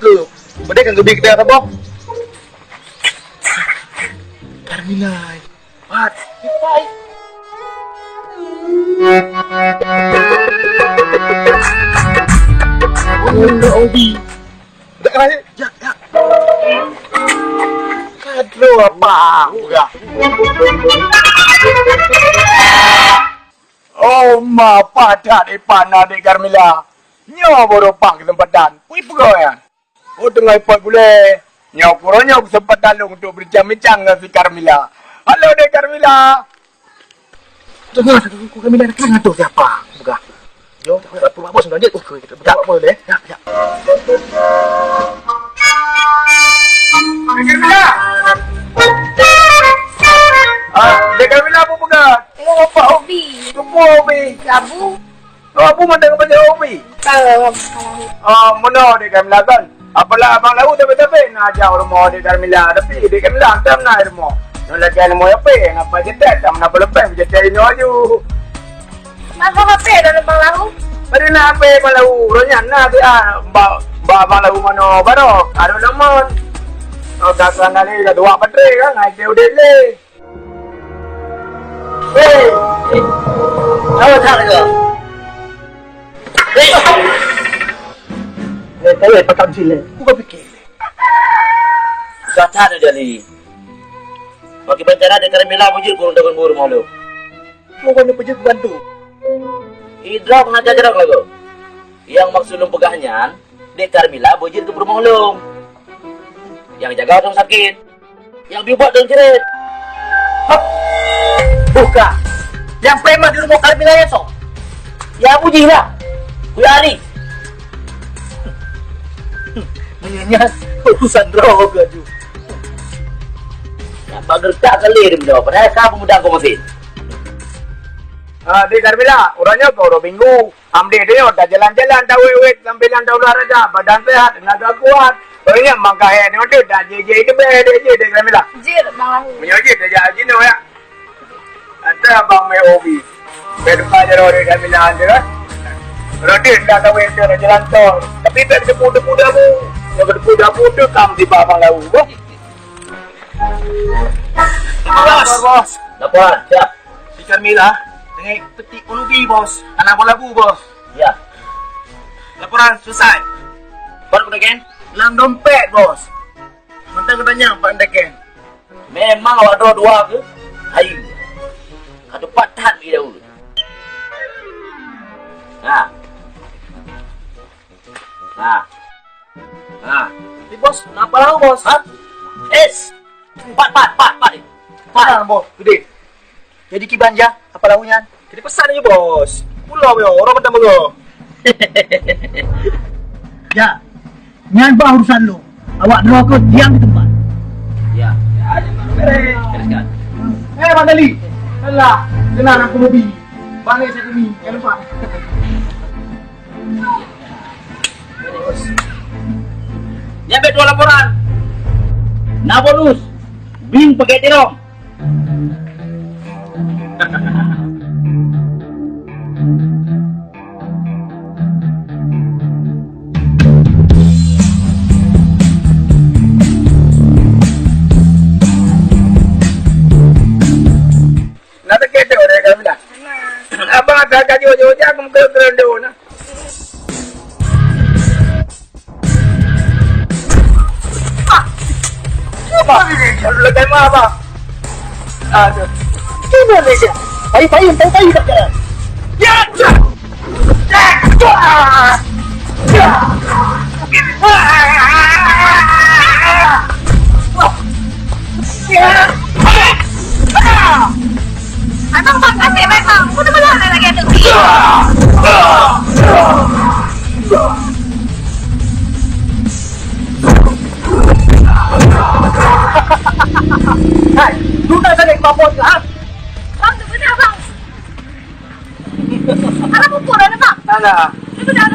ke. Benda kan gebi kita apa? Carmilla. Pat, ipai. Oh, Obi. Dak kena. Ya. Kadro apa? Enggak. Oh, ma pada di panah di Carmilla. Nyo boropang kesempatan. Pui pegau ya. Oh, tengah ipot boleh. Nyo kurangnya kesempatan lu untuk berbincang dengan si Carmilla. Halo dek Carmilla. Tengah aku Carmilla nak kenal tu siapa? Buka. Yo, tak apa bos lanjut. Oh, kita buka boleh. Ya. Carmilla. Dek Carmilla apa pegat? Tengok bapak Obi. Apa Obi? Labu. Oh, apa mandang kepada Obi? Mana dek Carmilla kan? Apalah abang lalu tapi nak ajar rumah dek Carmilla. Tapi dek Carmilla tak nak rumah. Nak lagi rumah apa? Ngapa jetat? Tak nak lepas jetat ini aja. Apa dalam bang lalu? Pada nak apa bang lalu? Ronya nak dia bang lalu mana baru? Ada lemon. Oh, dah sana ni dah dua patre kan? Naik dia udah le. Hey, Apa tak ke? saya patang sila. Aku fikir. Dah tak ada ni. Bagi bencana ada Carmilla bujur kurang dengan buru malu. Mau kena pergi bantu. Hidrak nak jarak lagu. Yang maksud lu pegahnya, dek Carmilla bujur ke buru malu. Yang jaga orang sakit. Yang bibat dan cerit. Buka. Yang preman di rumah Carmilla ya so. Ya bujur lah. Kuya Ali. Menyanyi urusan droga tu. Nampak gertak kali dia menjawab. Padahal kau pemuda kau masih. Dek Carmilla, orangnya kau orang minggu. Amde dia dah jalan-jalan, dah wet sambilan dah olahraga, badan sehat, tenaga kuat. Orangnya mangkah ni ada dah je itu je Dek Carmilla. Jir bang lalu. Menyojit saja sini ya. Ada abang me Obi. Berdepan je Dek Carmilla anda kan. Rodin dah tahu itu dah jalan tol. Tapi tak ada muda-muda mu. Yang bermuda-muda kamu di bawah lalu. Bos. Dapat, siap. Si Carmilla dengan petik unubi bos. Anak bola lagu bos. Ya. Laporan selesai. Baru kena Dalam dompet bos. Mentang katanya pandai memang awak dua ke? Ayu. Ada patan dia dahulu. Si bos, kenapa lalu bos? Ha? Es. Pat. Bos, gede. Jadi kibanja, apa lahunya? Jadi pesan aja bos. Pulau yo, orang pertama lo. Ya, nyan bah urusan lo. Awak neraka diam di tempat. Ya. Bereskan. Mandali. Alah, kenal aku mobil. Balik saya ni, jangan lupa. Nyampe dua laporan. Nah bonus. Bing pakai terong. Nada kete ore Carmilla. Abang ada gaji ojo aku muka kerendo na. Apa ini? Kalau lagi apa? Aduh. Cuma saja. Payung tak jalan. Ya. Abang bang kasih memang. Aku tak boleh lagi tu. Hai, sudah saya papot lah. Bang tu benar bang. Anak pukul ada bang. Alah. Ini benar.